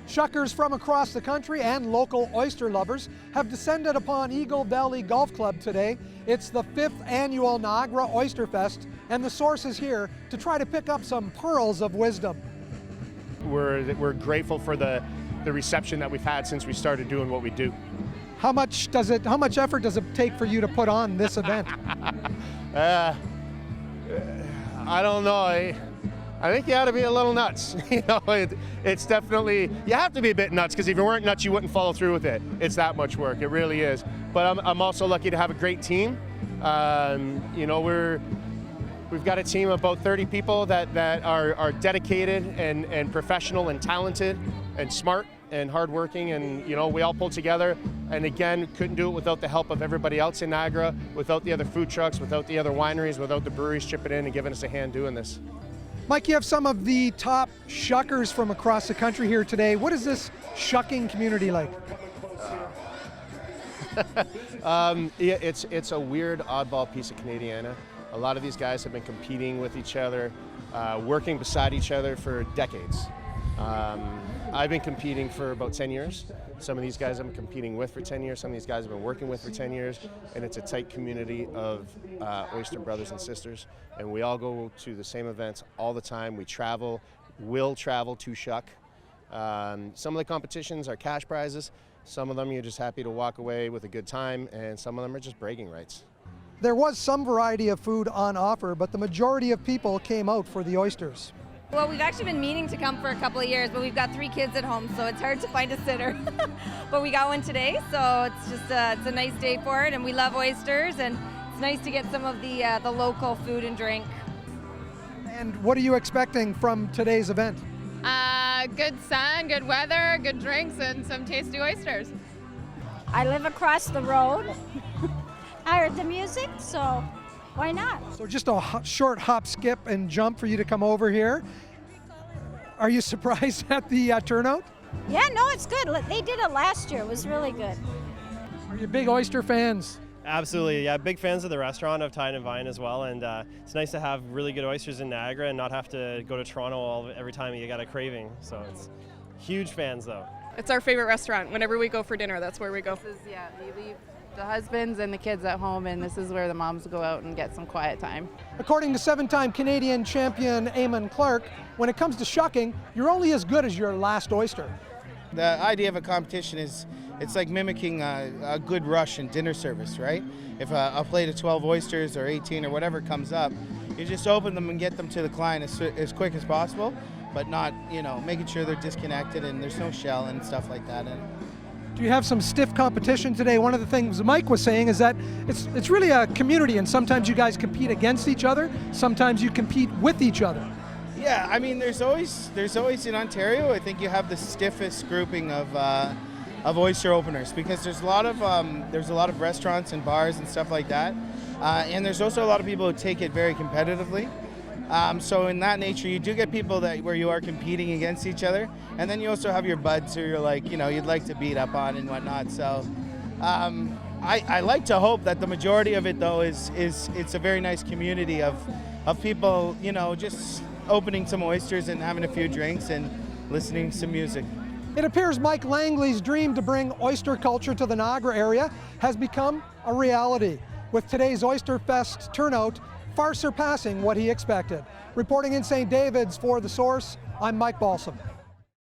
Shuckers from across the country and local oyster lovers have descended upon Eagle Valley Golf Club today. It's the 5th annual Niagara Oyster Fest, and the source is here to try to pick up some pearls of wisdom. We're grateful for the reception that we've had since we started doing what we do. How much effort does it take for you to put on this event? I don't know. I think you ought to be a little nuts. It's definitely, you have to be a bit nuts, because if you weren't nuts, you wouldn't follow through with it. It's that much work, it really is. But I'm also lucky to have a great team. We've got a team of about 30 people that are dedicated and professional and talented and smart and hardworking, and we all pull together. And again, couldn't do it without the help of everybody else in Niagara, without the other food trucks, without the other wineries, without the breweries chipping in and giving us a hand doing this. Mike, you have some of the top shuckers from across the country here today. What is this shucking community like? It's a weird, oddball piece of Canadiana. A lot of these guys have been competing with each other, working beside each other for decades. I've been competing for about 10 years. Some of these guys I've been competing with for 10 years. Some of these guys I've been working with for 10 years. And it's a tight community of oyster brothers and sisters. And we all go to the same events all the time. We will travel to shuck. Some of the competitions are cash prizes. Some of them you're just happy to walk away with a good time. And some of them are just bragging rights. There was some variety of food on offer, but the majority of people came out for the oysters. Well, we've actually been meaning to come for a couple of years, but we've got 3 kids at home, so it's hard to find a sitter. But we got one today, so it's just it's a nice day for it, and we love oysters, and it's nice to get some of the local food and drink. And what are you expecting from today's event? Good sun, good weather, good drinks, and some tasty oysters. I live across the road. I heard the music, so why not? So just a short hop, skip, and jump for you to come over here. Are you surprised at the turnout? Yeah, no, it's good. They did it last year. It was really good. Are you big oyster fans? Absolutely, yeah. Big fans of the restaurant, of Tide and Vine as well. And it's nice to have really good oysters in Niagara and not have to go to Toronto every time you got a craving. So it's huge fans, though. It's our favorite restaurant. Whenever we go for dinner, that's where we go. You leave the husbands and the kids at home, and this is where the moms go out and get some quiet time. According to 7-time Canadian champion Eamon Clark, when it comes to shucking, you're only as good as your last oyster. The idea of a competition is, it's like mimicking a good rush in dinner service, right? If a plate of 12 oysters or 18 or whatever comes up, you just open them and get them to the client as quick as possible, but not, making sure they're disconnected and there's no shell and stuff like that. Do you have some stiff competition today? One of the things Mike was saying is that it's really a community, and sometimes you guys compete against each other, sometimes you compete with each other. Yeah, I mean, there's always in Ontario, I think you have the stiffest grouping of oyster openers, because there's a lot of restaurants and bars and stuff like that, and there's also a lot of people who take it very competitively. So in that nature, you do get people where you are competing against each other, and then you also have your buds who you're like, you'd like to beat up on and whatnot. So I like to hope that the majority of it, though, is it's a very nice community of people, just opening some oysters and having a few drinks and listening to some music. It appears Mike Langley's dream to bring oyster culture to the Niagara area has become a reality, with today's Oyster Fest turnout far surpassing what he expected. Reporting in St. David's for The Source, I'm Mike Balsom.